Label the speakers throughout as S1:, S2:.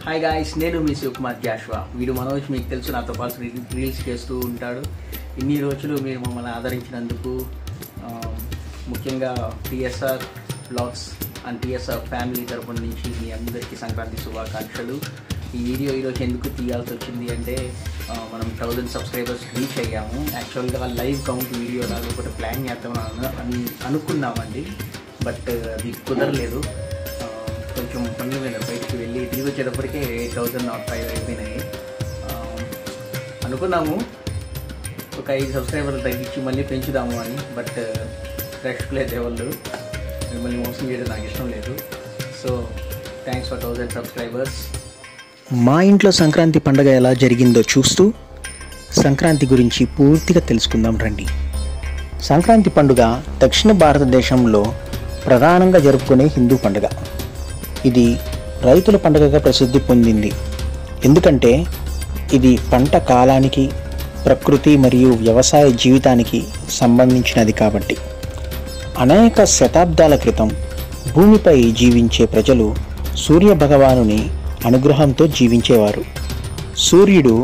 S1: Hi guys, నేను మీ శివకుమార్ జాషువా. వీడు మనోజ్, మీకు తెలుసు, నాతో పాటు రీల్స్ చేస్తూ ఉంటాడు. ఇన్ని రోజులు మీరు మమ్మల్ని ఆదరించినందుకు ముఖ్యంగా TSR blogs and TSR family తరపున నుంచి మీ అందరికీ సంక్రాంతి శుభాకాంక్షలు. ఈ వీడియో ఈరోజు ఎందుకు తీయాల్సి వచ్చింది అంటే మనం 1000 సబ్స్క్రైబర్స్ రీచ్ అయ్యాము. యాక్చువల్గా లైవ్ కౌంట్ వీడియో లాగా ఒకటి ప్లాన్ చేద్దామని అనుకున్నామండి, బట్ అది కుదరలేదు. కొంచెం పనుల మీద బయటికి వెళ్ళి తిరిగి వచ్చేటప్పటికే 8005 అయిపోయినాయి. అనుకున్నాము ఒక 5 సబ్స్క్రైబర్లు తగ్గించి మళ్ళీ పెంచుదాము అని, బట్ ఫ్రెష్ ప్లే దేవుళ్ళు మిమ్మల్ని మోసం చేయడం నాకు ఇష్టం లేదు. So thanks for 1000 subscribers.
S2: మా ఇంట్లో సంక్రాంతి పండుగ ఎలా జరిగిందో చూస్తూ సంక్రాంతి గురించి పూర్తిగా తెలుసుకుందాం రండి. సంక్రాంతి పండుగ దక్షిణ భారతదేశంలో ప్రధానంగా జరుపుకునే హిందూ పండుగ. ఇది రైతుల పండుగగా ప్రసిద్ధి పొందింది, ఎందుకంటే ఇది పంట కాలానికి, ప్రకృతి మరియు వ్యవసాయ జీవితానికి సంబంధించినది కాబట్టి. అనేక శతాబ్దాల క్రితం భూమిపై జీవించే ప్రజలు సూర్య భగవానుని అనుగ్రహంతో జీవించేవారు. సూర్యుడు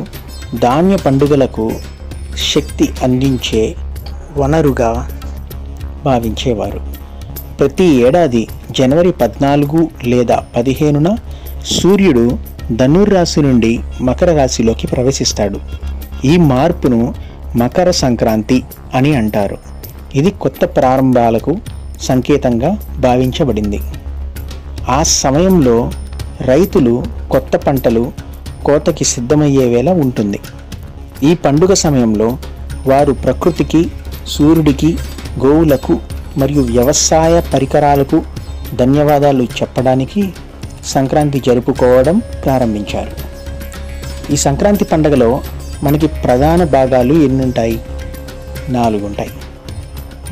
S2: ధాన్య పండుగలకు శక్తి అందించే వనరుగా భావించేవారు. ప్రతి ఏడాది జనవరి 14 లేదా 15న సూర్యుడు ధనుర్రాశి నుండి మకర రాశిలోకి ప్రవేశిస్తాడు. ఈ మార్పును మకర సంక్రాంతి అని అంటారు. ఇది కొత్త ప్రారంభాలకు సంకేతంగా భావించబడింది. ఆ సమయంలో రైతులు కొత్త పంటలు కోతకి సిద్ధమయ్యే వేళ ఉంటుంది. ఈ పండుగ సమయంలో వారు ప్రకృతికి, సూర్యుడికి, గోవులకు మరియు వ్యవసాయ పరికరాలకు ధన్యవాదాలు చెప్పడానికి సంక్రాంతి జరుపుకోవడం ప్రారంభించారు. ఈ సంక్రాంతి పండుగలో మనకి ప్రధాన భాగాలు ఎన్నుంటాయి? 4 ఉంటాయి.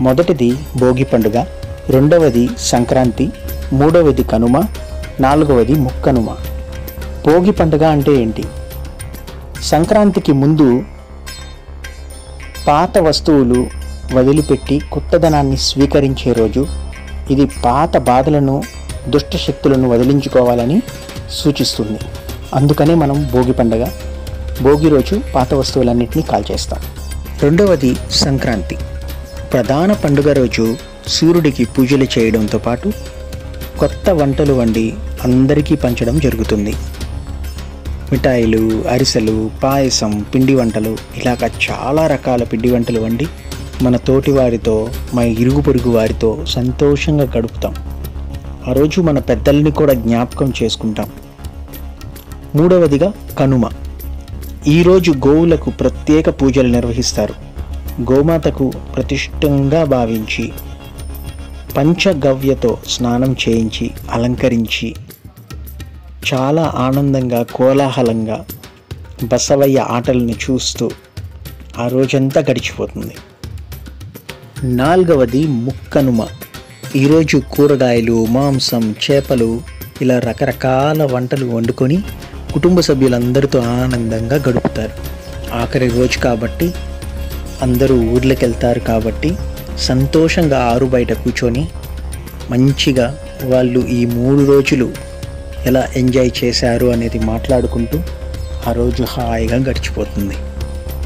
S2: మొదటిది భోగి పండుగ, రెండవది సంక్రాంతి, మూడవది కనుమ, 4వది ముక్కనుమ. భోగి పండుగ అంటే ఏంటి? సంక్రాంతికి ముందు పాత వస్తువులు వదిలిపెట్టి కొత్తదనాన్ని స్వీకరించే రోజు. ఇది పాత బాధలను, దుష్ట శక్తులను వదిలించుకోవాలని సూచిస్తుంది. అందుకనే మనం భోగి పండుగ, భోగి రోజు పాత వస్తువులన్నింటినీ కాల్చేస్తాం. రెండవది సంక్రాంతి. ప్రధాన పండుగ రోజు సూర్యుడికి పూజలు చేయడంతో పాటు కొత్త వంటలు వండి అందరికీ పంచడం జరుగుతుంది. మిఠాయిలు, అరిసెలు, పాయసం, పిండి వంటలు, ఇలాగ చాలా రకాల పిండి వంటలు వండి మన తోటి వారితో, మన ఇరుగు పొరుగు వారితో సంతోషంగా గడుపుతాం. ఆ రోజు మన పెద్దల్ని కూడా జ్ఞాపకం చేసుకుంటాం. మూడవదిగా కనుమ. ఈరోజు గోవులకు ప్రత్యేక పూజలు నిర్వహిస్తారు. గోమాతకు ప్రతిష్టంగా భావించి పంచగవ్యతో స్నానం చేయించి అలంకరించి చాలా ఆనందంగా, కోలాహలంగా బసవయ్య ఆటలను చూస్తూ ఆ రోజంతా గడిచిపోతుంది. 4వది ముక్కనుమ. ఈరోజు కూరగాయలు, మాంసం, చేపలు ఇలా రకరకాల వంటలు వండుకొని కుటుంబ సభ్యులందరితో ఆనందంగా గడుపుతారు. ఆఖరి రోజు కాబట్టి అందరూ ఊర్లోకి వెళ్తారు కాబట్టి సంతోషంగా ఆరు బయట కూర్చొని మంచిగా వాళ్ళు ఈ 3 రోజులు ఎలా ఎంజాయ్ చేశారు అనేది మాట్లాడుకుంటూ ఆ రోజు హాయిగా గడిచిపోతుంది.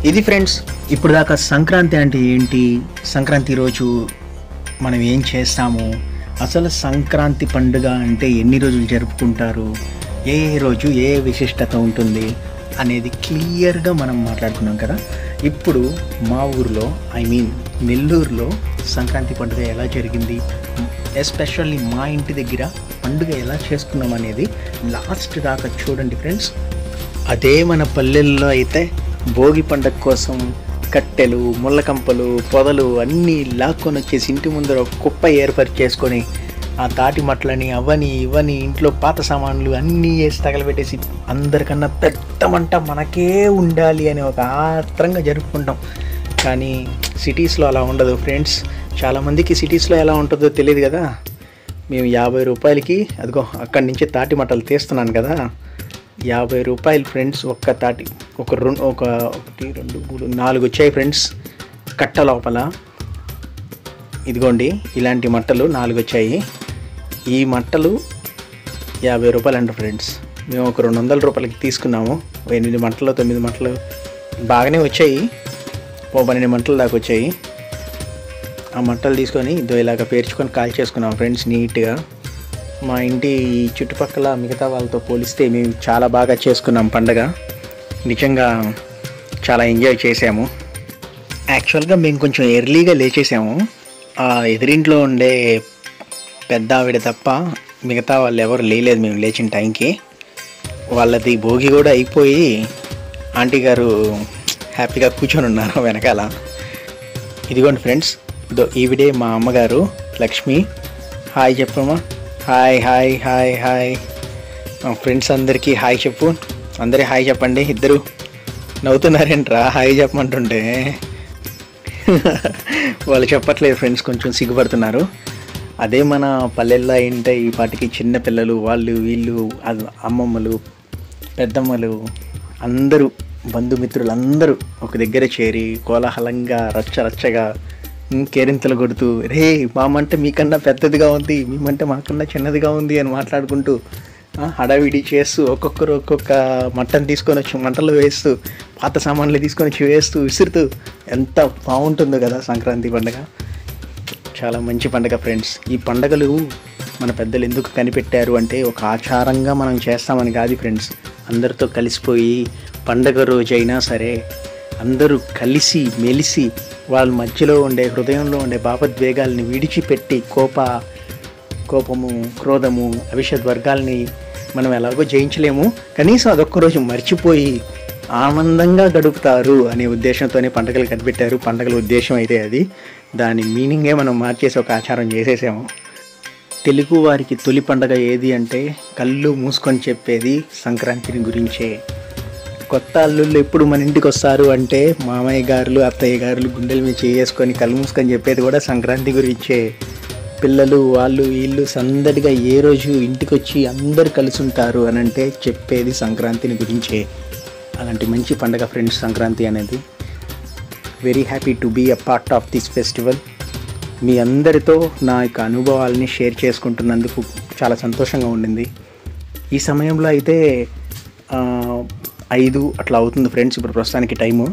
S2: ఇది ఫ్రెండ్స్, ఇప్పుడు దాకా సంక్రాంతి అంటే ఏంటి, సంక్రాంతి రోజు మనం ఏం చేస్తాము, అసలు సంక్రాంతి పండుగ అంటే ఎన్ని రోజులు జరుపుకుంటారు, ఏ రోజు ఏ విశిష్టత ఉంటుంది అనేది క్లియర్గా మనం మాట్లాడుకున్నాం కదా. ఇప్పుడు మా ఊరిలో, నెల్లూరులో సంక్రాంతి పండుగ ఎలా జరిగింది, ఎస్పెషల్లీ మా ఇంటి దగ్గర పండుగ ఎలా చేసుకున్నాం అనేది లాస్ట్ దాకా చూడండి ఫ్రెండ్స్. అదే మన పల్లెల్లో అయితే భోగి పండుగ కోసం కట్టెలు, ముళ్ళకంపలు, పొదలు అన్నీ లాక్కొని వచ్చేసి ఇంటి ముందర కుప్ప ఏర్పాటు చేసుకొని ఆ తాటి మట్లని అవని ఇవని ఇంట్లో పాత సామాన్లు అన్నీ వేసి తగలబెట్టేసి అందరికన్నా పెద్ద మంట మనకే ఉండాలి అని ఒక ఆత్రంగా జరుపుకుంటాం. కానీ సిటీస్లో అలా ఉండదు ఫ్రెండ్స్. చాలామందికి సిటీస్లో ఎలా ఉంటుందో తెలియదు కదా. మేము 50 రూపాయలకి అదిగో అక్కడి నుంచి తాటి మట్టలు తీస్తున్నాను కదా, 50 రూపాయలు ఫ్రెండ్స్. ఒక్క తాటి ఒక 1 2 3 4 వచ్చాయి ఫ్రెండ్స్ కట్ట లోపల. ఇదిగోండి ఇలాంటి మట్టలు 4 వచ్చాయి. ఈ మట్టలు 50 రూపాయలు అంట ఫ్రెండ్స్. మేము ఒక 200 రూపాయలకి తీసుకున్నాము. 8 మంటలు 9 మంటలు బాగానే వచ్చాయి, 12 మంటలు దాకా వచ్చాయి. ఆ మంటలు తీసుకొని ఇలాగ పేర్చుకొని కాల్ చేసుకున్నాం ఫ్రెండ్స్ నీట్గా. మా ఇంటి చుట్టుపక్కల మిగతా వాళ్ళతో పోలిస్తే మేము చాలా బాగా చేసుకున్నాం పండగ. నిజంగా చాలా ఎంజాయ్ చేసాము. యాక్చువల్గా మేము కొంచెం ఎర్లీగా లేచేసాము. ఆ ఎదురింట్లో ఉండే పెద్ద ఆవిడ తప్ప మిగతా వాళ్ళు ఎవరు లేలేదు మేము లేచిన టైంకి. వాళ్ళది భోగి కూడా అయిపోయి ఆంటీ గారు హ్యాపీగా కూర్చొని ఉన్నారు వెనకాల. ఇదిగోండి ఫ్రెండ్స్, ఈవిడే మా అమ్మగారు లక్ష్మి. హాయ్ చెప్పమ్మా. Hi hi hi hi. మా ఫ్రెండ్స్ అందరికీ హాయ్ చెప్పు. అందరి హాయ్ చెప్పండి. ఇద్దరు నవ్వుతున్నారేంట్రా హాయ్ చెప్పమంటుంటే? వాళ్ళు చెప్పట్లేదు ఫ్రెండ్స్, కొంచెం సిగ్గుపడుతున్నారు. అదే మన పల్లెల్లో ఏంటే ఈ పాటికి చిన్న పిల్లలు వాళ్ళు వీళ్ళు అమ్మమ్మలు పెద్దమ్మలు అందరూ బంధుమిత్రులు అందరూ ఒక దగ్గర చేరి కోలాహలంగా రచ్చరచ్చగా కేరింతలు కొడుతూ, రే మా మంట మీకన్నా పెద్దదిగా ఉంది, మీ మంట మాకన్నా చిన్నదిగా ఉంది అని మాట్లాడుకుంటూ హడావిడి చేస్తూ ఒక్కొక్కరు ఒక్కొక్క మంటను తీసుకొని వచ్చి మంటలు వేస్తూ పాత సామాన్లు తీసుకొని వచ్చి వేస్తూ విసురుతూ ఎంత బాగుంటుందో కదా సంక్రాంతి పండుగ. చాలా మంచి పండుగ ఫ్రెండ్స్. ఈ పండుగలు మన పెద్దలు ఎందుకు కనిపెట్టారు అంటే ఒక ఆచారంగా మనం చేస్తామని కాదు ఫ్రెండ్స్. అందరితో కలిసిపోయి పండగ రోజైనా సరే అందరూ కలిసి మెలిసి వాళ్ళ మధ్యలో ఉండే హృదయంలో ఉండే భావోద్వేగాల్ని విడిచిపెట్టి కోపము క్రోధము అవిషద్ వర్గాల్ని మనం ఎలాగో జయించలేము, కనీసం అదొక్కరోజు మర్చిపోయి ఆనందంగా గడుపుతారు అనే ఉద్దేశంతోనే పండుగలు కనిపెట్టారు. పండుగల ఉద్దేశం అయితే అది, దాని మీనింగే మనం మార్చేసి ఒక ఆచారం చేసేసాము. తెలుగు వారికి తొలి పండగ ఏది అంటే కళ్ళు మూసుకొని చెప్పేది సంక్రాంతిని గురించే. కొత్త అల్లుళ్ళు ఎప్పుడు మన ఇంటికి వస్తారు అంటే మామయ్య గారులు అత్తయ్య గారులు గుండెల మీద చేసుకొని కళ్ళు మూసుకొని చెప్పేది కూడా సంక్రాంతి గురించే. పిల్లలు వాళ్ళు వీళ్ళు సందడిగా ఏ రోజు ఇంటికి వచ్చి అందరు కలిసి ఉంటారు అని అంటే చెప్పేది సంక్రాంతిని గురించే. అలాంటి మంచి పండగ ఫ్రెండ్స్ సంక్రాంతి అనేది. Very happy to be a part of this festival. మీ అందరితో నా యొక్క అనుభవాలని షేర్ చేసుకుంటున్నందుకు చాలా సంతోషంగా ఉండింది. ఈ సమయంలో అయితే 5 అట్లా అవుతుంది ఫ్రెండ్స్ ఇప్పుడు ప్రస్తుతానికి టైము.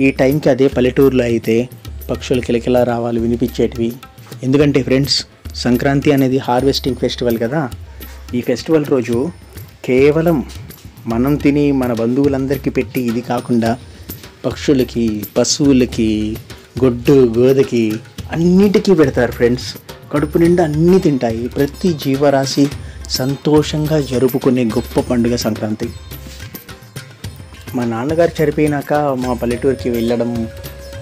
S2: ఈ టైంకి అదే పల్లెటూరులో అయితే పక్షులు కిలకిలా రావాలి వినిపించేటివి. ఎందుకంటే ఫ్రెండ్స్ సంక్రాంతి అనేది హార్వెస్టింగ్ ఫెస్టివల్ కదా. ఈ ఫెస్టివల్ రోజు కేవలం మనం తిని మన బంధువులందరికీ పెట్టి ఇది కాకుండా పక్షులకి పశువులకి గొడ్డు గోదకి అన్నిటికీ పెడతారు ఫ్రెండ్స్. కడుపు నిండా అన్నీ తింటాయి. ప్రతి జీవరాశి సంతోషంగా జరుపుకునే గొప్ప పండుగ సంక్రాంతి. మా నాన్నగారు చనిపోయినాక మా పల్లెటూరుకి వెళ్ళడం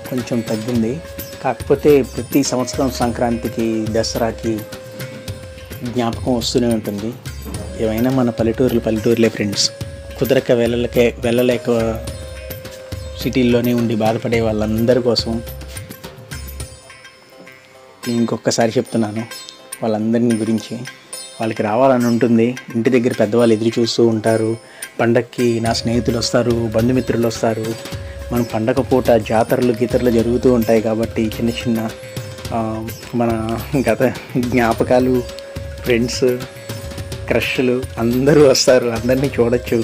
S2: కొంచెం తగ్గింది. కాకపోతే ప్రతి సంవత్సరం సంక్రాంతికి దసరాకి జ్ఞాపకం వస్తూనే ఉంటుంది. ఏమైనా మన పల్లెటూరులే ఫ్రెండ్స్. కుదరక వెళ్ళలేక సిటీల్లోనే ఉండి బాధపడే వాళ్ళందరి కోసం ఇంకొకసారి చెప్తున్నాను. వాళ్ళందరినీ గురించి వాళ్ళకి రావాలని ఉంటుంది. ఇంటి దగ్గర పెద్దవాళ్ళు ఎదురు చూస్తూ ఉంటారు. పండగకి నా స్నేహితులు వస్తారు, బంధుమిత్రులు వస్తారు. మన పండగ పూట జాతరలు గీతరలు జరుగుతూ ఉంటాయి కాబట్టి చిన్న చిన్న మన గత జ్ఞాపకాలు ఫ్రెండ్స్ క్రష్లు అందరూ వస్తారు. అందరినీ చూడొచ్చు.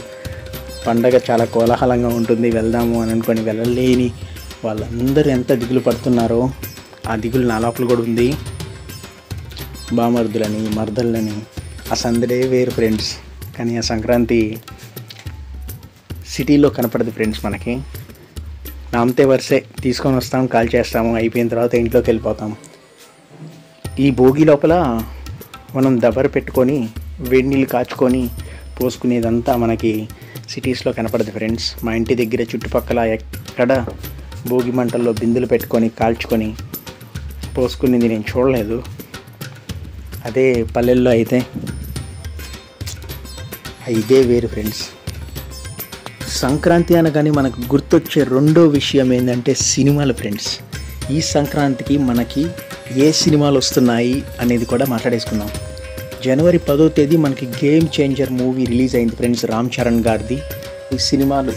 S2: పండగ చాలా కోలాహలంగా ఉంటుంది. వెళ్దాము అని అనుకొని వెళ్ళలేని వాళ్ళందరూ ఎంత దిగులు పడుతున్నారో ఆ దిగులు నా లోపల కూడా ఉంది. బామర్దులని మర్దళ్ళని ఆ సందడే వేరు ఫ్రెండ్స్. కానీ ఆ సంక్రాంతి సిటీలో కనపడదు ఫ్రెండ్స్. మనకి నామతే వరుసే తీసుకొని వస్తాం, కాల్ చేస్తాము, అయిపోయిన తర్వాత ఇంట్లోకి వెళ్ళిపోతాం. ఈ భోగి లోపల మనం దబర పెట్టుకొని వేడి నీళ్ళు కాచుకొని పోసుకునేదంతా మనకి సిటీస్లో కనపడదు ఫ్రెండ్స్. మా ఇంటి దగ్గర చుట్టుపక్కల ఎక్కడ భోగి మంటల్లో బిందులు పెట్టుకొని కాల్చుకొని పోసుకునేది నేను చూడలేదు. అదే పల్లెల్లో అయితే ఇదే వేరు ఫ్రెండ్స్. సంక్రాంతి అనగానే మనకు గుర్తొచ్చే రెండో విషయం ఏంటంటే సినిమాలు ఫ్రెండ్స్. ఈ సంక్రాంతికి మనకి ఏ సినిమాలు వస్తున్నాయి అనేది కూడా మాట్లాడేసుకుందాం. జనవరి 10వ తేదీ మనకి గేమ్ చేంజర్ మూవీ రిలీజ్ అయింది ఫ్రెండ్స్, రామ్ చరణ్ గారిది. ఈ సినిమాలు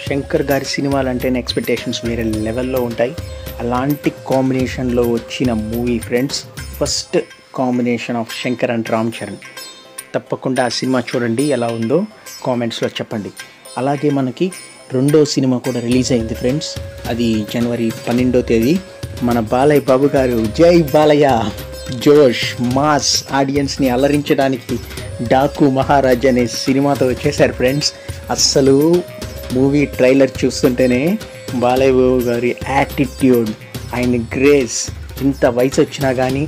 S2: శంకర్ గారి సినిమాలు అంటేనే ఎక్స్పెక్టేషన్స్ వేరే లెవెల్లో ఉంటాయి. అలాంటి కాంబినేషన్లో వచ్చిన movie friends. First combination of Shankar and Ram Charan. తప్పకుండా ఆ సినిమా చూడండి, ఎలా ఉందో కామెంట్స్లో చెప్పండి. అలాగే మనకి రెండో సినిమా కూడా రిలీజ్ అయింది ఫ్రెండ్స్. అది జనవరి 12వ తేదీ. మన బాలయ్య బాబు గారు, జై బాలయ్య, జోష్ మాస్ ఆడియన్స్ని అలరించడానికి డాకు మహారాజ్ అనే సినిమాతో వచ్చేసారు ఫ్రెండ్స్. అస్సలు మూవీ ట్రైలర్ చూస్తుంటేనే బాలయ్య బాబు గారి యాటిట్యూడ్, ఆయన గ్రేస్, ఇంత వయసు వచ్చినా కానీ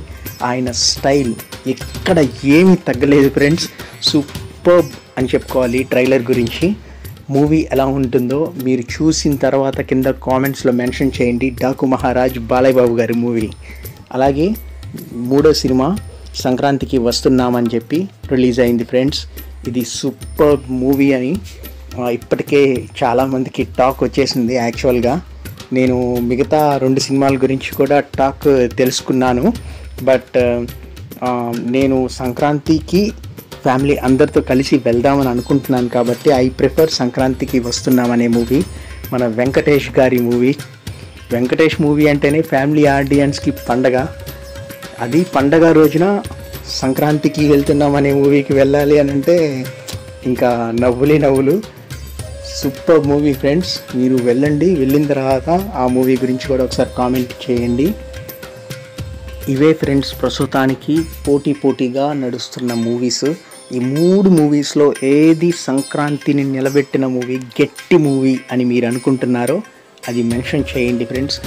S2: ఆయన స్టైల్ ఎక్కడ ఏమీ తగ్గలేదు ఫ్రెండ్స్. సూపర్బ్ అని చెప్పుకోవాలి. ట్రైలర్ గురించి మూవీ ఎలా ఉంటుందో మీరు చూసిన తర్వాత కింద కామెంట్స్లో మెన్షన్ చేయండి. డాకు మహారాజ్ బాలయ్య బాబు గారి మూవీ. అలాగే మూడో సినిమా సంక్రాంతికి వస్తున్నామని చెప్పి రిలీజ్ అయింది ఫ్రెండ్స్. ఇది సూపర్ మూవీ అని ఇప్పటికే చాలామందికి టాక్ వచ్చేసింది. యాక్చువల్గా నేను మిగతా 2 సినిమాల గురించి కూడా టాక్ తెలుసుకున్నాను. బట్ నేను సంక్రాంతికి ఫ్యామిలీ అందరితో కలిసి వెళ్దామని అనుకుంటున్నాను కాబట్టి ఐ ప్రిఫర్ సంక్రాంతికి వస్తున్నామనే మూవీ. మన వెంకటేష్ గారి మూవీ. వెంకటేష్ మూవీ అంటేనే ఫ్యామిలీ ఆడియన్స్కి పండగ. అది పండగ రోజున సంక్రాంతికి వెళ్తున్నామనే మూవీకి వెళ్ళాలి అని అంటే ఇంకా నవ్వులే నవ్వులు. సూపర్ మూవీ ఫ్రెండ్స్, మీరు వెళ్ళండి. వెళ్ళిన తర్వాత ఆ మూవీ గురించి కూడా ఒకసారి కామెంట్ చేయండి. ఇవే ఫ్రెండ్స్ ప్రస్తుతానికి పోటీగా నడుస్తున్న మూవీస్. ఈ 3 మూవీస్లో ఏది సంక్రాంతిని నిలబెట్టిన మూవీ, గట్టి మూవీ అని మీరు అనుకుంటున్నారో అది మెన్షన్ చేయండి ఫ్రెండ్స్.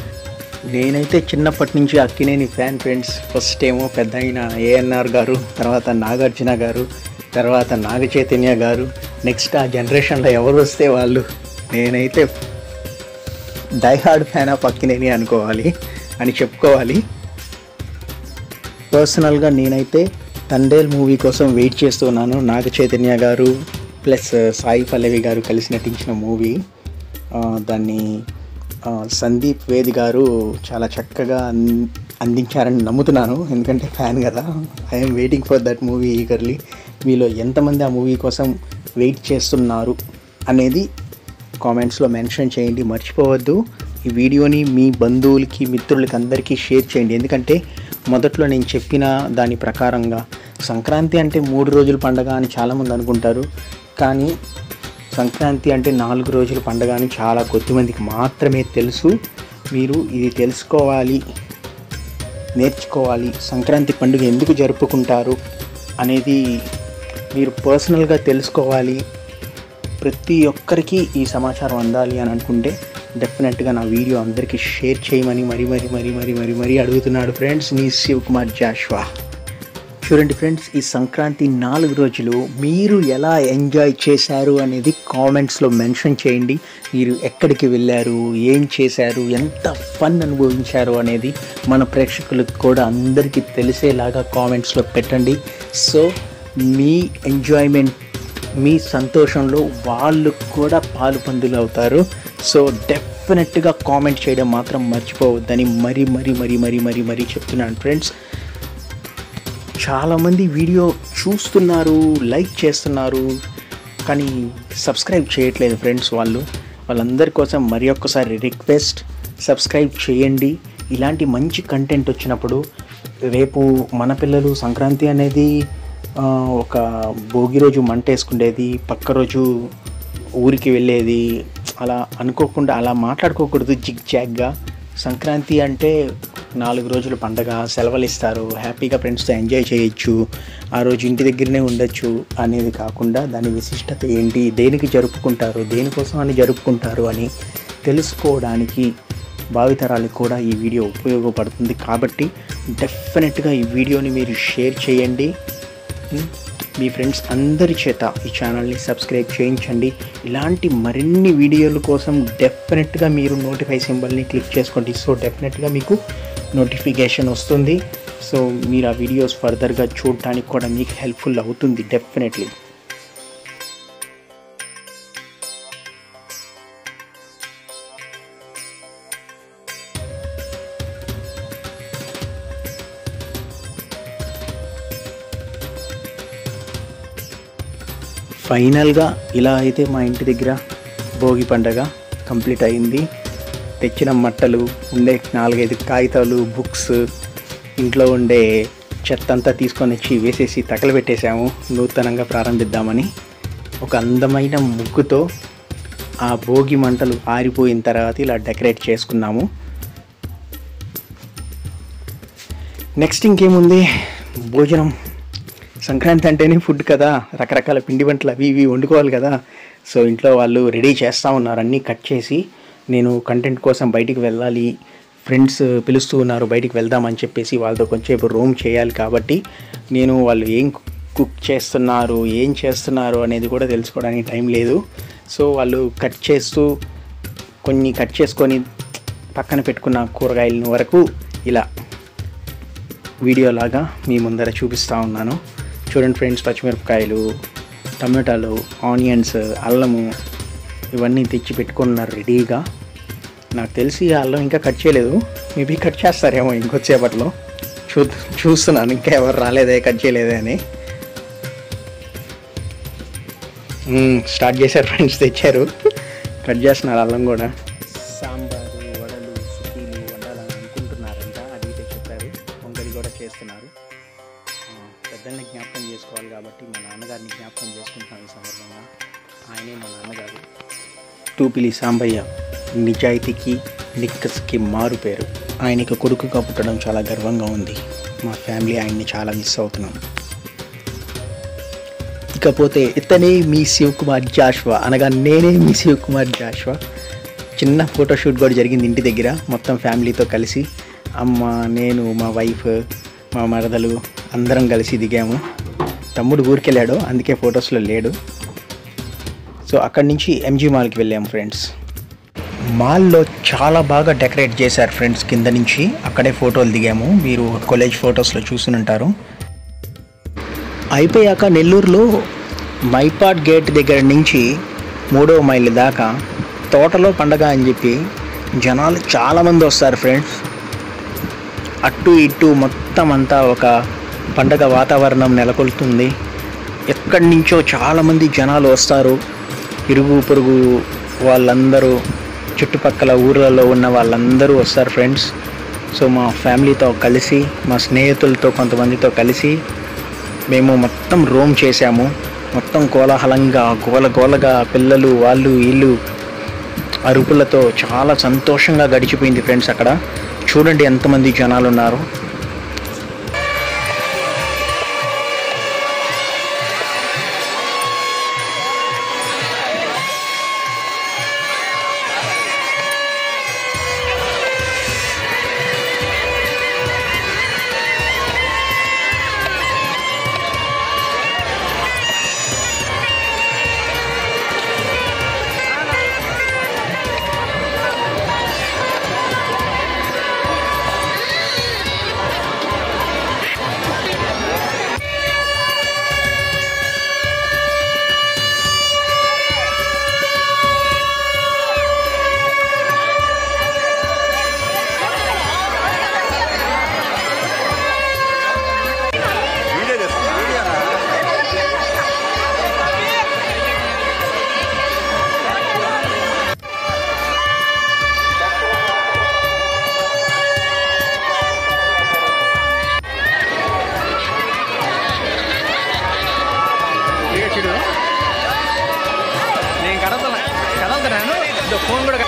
S2: నేనైతే చిన్నప్పటి నుంచి అక్కినేని ఫ్యాన్ ఫ్రెండ్స్. ఫస్ట్ ఏమో పెద్ద అయిన ఏఎన్ఆర్ గారు, తర్వాత నాగార్జున గారు, తర్వాత నాగ చైతన్య గారు, నెక్స్ట్ ఆ జనరేషన్లో ఎవరు వస్తే వాళ్ళు. నేనైతే డైహార్డ్ ఫ్యాన్ ఆఫ్ అక్కినేని అనుకోవాలి అని చెప్పుకోవాలి. పర్సనల్గా నేనైతే తండేల్ మూవీ కోసం వెయిట్ చేస్తున్నాను. నాగ చైతన్య గారు ప్లస్ సాయి పల్లవి గారు కలిసి నటించిన మూవీ. దాన్ని సందీప్ వేది గారు చాలా చక్కగా అందించారని నమ్ముతున్నాను, ఎందుకంటే ఫ్యాన్ కదా. I'm waiting for that movie eagerly. మీలో ఎంతమంది ఆ మూవీ కోసం వెయిట్ చేస్తున్నారు అనేది కామెంట్స్లో మెన్షన్ చేయండి. మర్చిపోవద్దు, ఈ వీడియోని మీ బంధువులకి, మిత్రులకి అందరికీ షేర్ చేయండి. ఎందుకంటే మొదట్లో నేను చెప్పిన దాని ప్రకారంగా సంక్రాంతి అంటే 3 రోజుల పండగ అని చాలామంది అనుకుంటారు. కానీ సంక్రాంతి అంటే 4 రోజుల పండగ అని చాలా కొద్దిమందికి మాత్రమే తెలుసు. మీరు ఇది తెలుసుకోవాలి, నేర్చుకోవాలి. సంక్రాంతి పండుగ ఎందుకు జరుపుకుంటారు అనేది మీరు పర్సనల్గా తెలుసుకోవాలి. ప్రతి ఒక్కరికి ఈ సమాచారం అందాలి అని అనుకుంటే డెఫినెట్గా నా వీడియో అందరికీ షేర్ చేయమని మరీ అడుగుతున్నాడు ఫ్రెండ్స్. మీ శివకుమార్ జాష్వా. చూడండి ఫ్రెండ్స్, ఈ సంక్రాంతి 4 రోజులు మీరు ఎలా ఎంజాయ్ చేశారు అనేది కామెంట్స్లో మెన్షన్ చేయండి. మీరు ఎక్కడికి వెళ్ళారు, ఏం చేశారు, ఎంత ఫన్ అనుభవించారు అనేది మన ప్రేక్షకులకు కూడా అందరికీ తెలిసేలాగా కామెంట్స్లో పెట్టండి. సో మీ ఎంజాయ్మెంట్, మీ సంతోషంలో వాళ్ళు కూడా పాలుపందులు అవుతారు. సో డెఫినెట్గా కామెంట్ చేయడం మాత్రం మర్చిపోవద్దని మరీ చెప్తున్నాను ఫ్రెండ్స్. చాలామంది వీడియో చూస్తున్నారు, లైక్ చేస్తున్నారు, కానీ సబ్స్క్రైబ్ చేయట్లేదు ఫ్రెండ్స్. వాళ్ళందరి కోసం మరి ఒక్కసారి రిక్వెస్ట్, సబ్స్క్రైబ్ చేయండి. ఇలాంటి మంచి కంటెంట్ వచ్చినప్పుడు రేపు మన పిల్లలు సంక్రాంతి అనేది ఒక భోగి రోజు మంట వేసుకునేది, పక్క రోజు ఊరికి వెళ్ళేది, అలా అనుకోకుండా, అలా మాట్లాడుకోకూడదు జిగ్ జాగ్గా. సంక్రాంతి అంటే 4 రోజుల పండగ, సెలవులు ఇస్తారు, హ్యాపీగా ఫ్రెండ్స్తో ఎంజాయ్ చేయొచ్చు, ఆ రోజు ఇంటి దగ్గరనే ఉండొచ్చు అనేది కాకుండా దాని విశిష్టత ఏంటి, దేనికి జరుపుకుంటారు, దేనికోసం అని జరుపుకుంటారు అని తెలుసుకోవడానికి భావితరాలకు కూడా ఈ వీడియో ఉపయోగపడుతుంది. కాబట్టి డెఫినెట్గా ఈ వీడియోని మీరు షేర్ చేయండి. మీ ఫ్రెండ్స్ అందరి చేత ఈ ఛానల్ని సబ్స్క్రైబ్ చేయించండి. ఇలాంటి మరిన్ని వీడియోల కోసం డెఫినెట్గా మీరు నోటిఫై సింబల్ని క్లిక్ చేసుకోండి. సో డెఫినెట్గా మీకు నోటిఫికేషన్ వస్తుంది. సో మీరు ఆ వీడియోస్ ఫర్దర్గా చూడటానికి కూడా మీకు హెల్ప్ఫుల్ అవుతుంది డెఫినెట్లీ. ఫైనల్గా ఇలా అయితే మా ఇంటి దగ్గర భోగి పండగ కంప్లీట్ అయింది. తెచ్చిన మట్టలు, ఉండే 4-5 కాగితాలు, బుక్స్, ఇంట్లో ఉండే చెత్త అంతా తీసుకొని వచ్చి వేసేసి తగలబెట్టేసాము. నూతనంగా ప్రారంభిద్దామని ఒక అందమైన ముగ్గుతో ఆ భోగి మంటలు ఆరిపోయిన తర్వాత ఇలా డెకరేట్ చేసుకున్నాము. నెక్స్ట్ ఇంకేముంది, భోజనం. సంక్రాంతి అంటేనే ఫుడ్ కదా, రకరకాల పిండి వంటలు అవి ఇవి వండుకోవాలి కదా. సో ఇంట్లో వాళ్ళు రెడీ చేస్తూ ఉన్నారు, అన్నీ కట్ చేసి. నేను కంటెంట్ కోసం బయటికి వెళ్ళాలి, ఫ్రెండ్స్ పిలుస్తూ ఉన్నారు బయటికి వెళ్దామని చెప్పేసి, వాళ్ళతో కొంచెంసేపు రూమ్ చేయాలి. కాబట్టి నేను వాళ్ళు ఏం కుక్ చేస్తున్నారు, ఏం చేస్తున్నారు అనేది కూడా తెలుసుకోవడానికి టైం లేదు. సో వాళ్ళు కట్ చేస్తూ కొన్ని కట్ చేసుకొని పక్కన పెట్టుకున్న కూరగాయల వరకు ఇలా వీడియోలాగా మీ ముందర చూపిస్తూ ఉన్నాను. చూడండి ఫ్రెండ్స్, పచ్చిమిరపకాయలు, టమాటాలు, ఆనియన్స్, అల్లము ఇవన్నీ తెచ్చి పెట్టుకున్నారు రెడీగా. నాకు తెలిసి అల్లం ఇంకా కట్ చేయలేదు, మేబీ కట్ చేస్తారేమో ఇంకొచ్చేపట్లో. చూస్తున్నాను ఇంకా ఎవరు రాలేదే, కట్ చేయలేదే అని. స్టార్ట్ చేశారు ఫ్రెండ్స్, తెచ్చారు, కట్ చేస్తున్నారు అల్లం కూడా. సాంబారు, వడలు, సుఖీలు వండాలని అనుకుంటున్నారంట, అడిగితే చెప్పారు. పొంగలి కూడా చేస్తున్నారు. పెద్దల్ని జ్ఞాపకం చేసుకోవాలి కాబట్టి మా నాన్నగారిని జ్ఞాపకం చేసుకుంటున్నాను ఈ సందర్భంగా. ఆయనే మా నాన్నగారు. టూపిలి సాంబయ్య నిజాయితీకి నిక్కస్కి మారు పేరు. ఆయనకి కొడుకుగా పుట్టడం చాలా గర్వంగా ఉంది. మా ఫ్యామిలీ ఆయన్ని చాలా మిస్ అవుతున్నాం. ఇకపోతే ఇతనే మీ శివకుమార్ జాషువా, అనగా నేనే మీ శివకుమార్ జాషువా. చిన్న ఫోటోషూట్ కూడా జరిగింది ఇంటి దగ్గర, మొత్తం ఫ్యామిలీతో కలిసి. అమ్మ, నేను, మా వైఫ్, మా మరదలు అందరం కలిసి దిగాము. తమ్ముడు ఊరికెళ్ళాడు, అందుకే ఫొటోస్లో లేడు. సో అక్కడి నుంచి ఎంజీ మాల్కి వెళ్ళాము ఫ్రెండ్స్. మాల్లో చాలా బాగా డెకరేట్ చేశారు ఫ్రెండ్స్ కింద నుంచి. అక్కడే ఫోటోలు దిగాము, మీరు కాలేజ్ ఫొటోస్లో చూసుంటారు. అయిపోయాక నెల్లూరులో మైపాడ్ గేట్ దగ్గర నుంచి 3వ మైల్ దాకా తోటలో పండగ అని చెప్పి జనాలు చాలామంది వస్తారు ఫ్రెండ్స్. అటు ఇటు మొత్తం అంతా ఒక పండగ వాతావరణం నెలకొల్తుంది. ఎక్కడి నుంచో చాలామంది జనాలు వస్తారు. ఇరుగు పొరుగు వాళ్ళందరూ, చుట్టుపక్కల ఊర్లలో ఉన్న వాళ్ళందరూ వస్తారు ఫ్రెండ్స్. సో మా ఫ్యామిలీతో కలిసి, మా స్నేహితులతో కొంతమందితో కలిసి మేము మొత్తం రోమ్ చేశాము. మొత్తం కోలాహలంగా, గోలగోలగా, పిల్లలు వాళ్ళు వీళ్ళు అరుపులతో చాలా సంతోషంగా గడిచిపోయింది ఫ్రెండ్స్. అక్కడ చూడండి ఎంతమంది జనాలు ఉన్నారు. ఫోన్ కూడా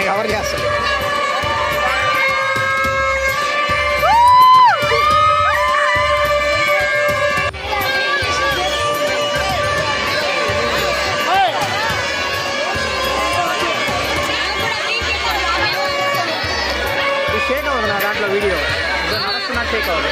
S2: కవర్ చేస్తాడు. షేక్ అవ్వదు నా దాంట్లో వీడియో నడుస్తున్నా షేక్ అవ్వదు.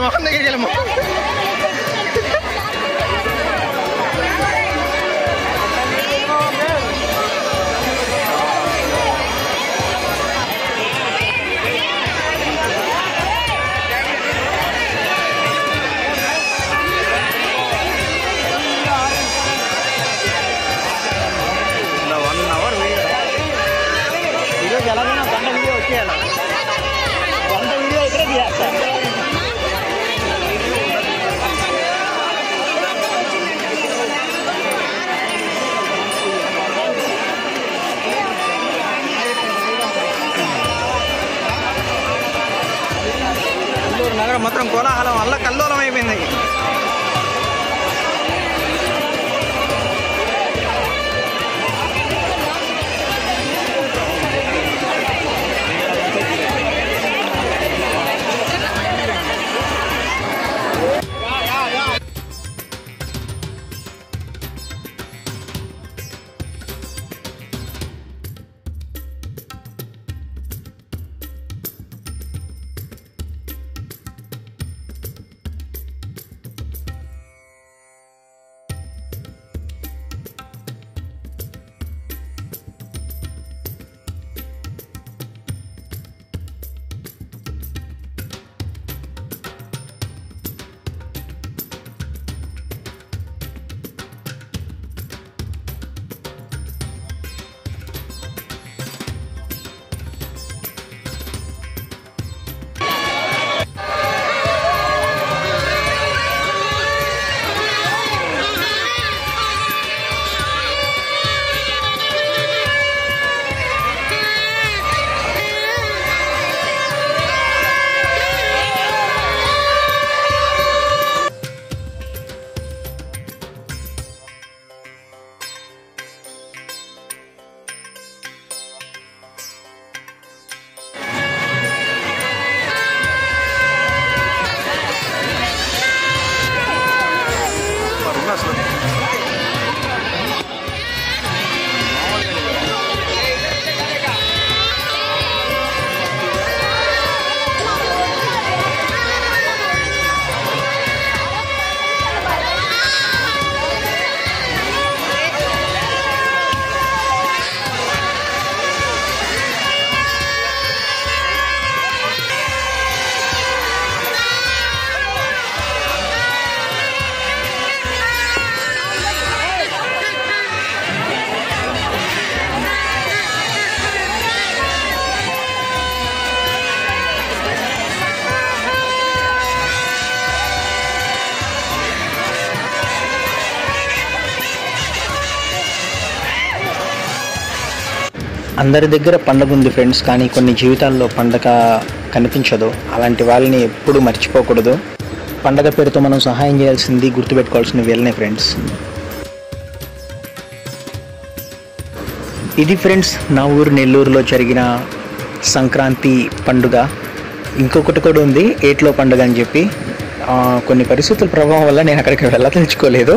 S3: మొహం దగ్గరికి వెళ్ళము.
S1: ఎలాగైనా గంట వీడియో వచ్చేయాలి. గంట వీడియో ఇక్కడే తీయాలి.
S3: నగరం మొత్తం కోలాహలం వల్ల కల్లోలం అయిపోయింది.
S2: అందరి దగ్గర పండగ ఉంది ఫ్రెండ్స్, కానీ కొన్ని జీవితాల్లో పండగ కనిపించదు. అలాంటి వాళ్ళని ఎప్పుడూ మర్చిపోకూడదు. పండగ పేరుతో మనం సహాయం చేయాల్సింది, గుర్తుపెట్టుకోవాల్సింది వీళ్ళనే ఫ్రెండ్స్. ఇది ఫ్రెండ్స్ నా ఊరు నెల్లూరులో జరిగిన సంక్రాంతి పండుగ. ఇంకొకటి కూడా ఉంది, ఏట్లో పండుగ అని చెప్పి. కొన్ని పరిస్థితుల ప్రభావం వల్ల నేను అక్కడికి వెళ్ళదలుచుకోలేదు.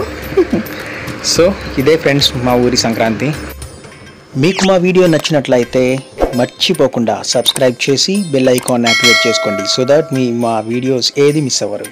S2: సో ఇదే ఫ్రెండ్స్ మా ఊరి సంక్రాంతి. మీకు మా వీడియో నచ్చినట్లయితే మర్చిపోకుండా సబ్స్క్రైబ్ చేసి బెల్ ఐకాన్ యాక్టివేట్ చేసుకోండి, సో దట్ మా వీడియోస్ ఏది మిస్ అవ్వరు.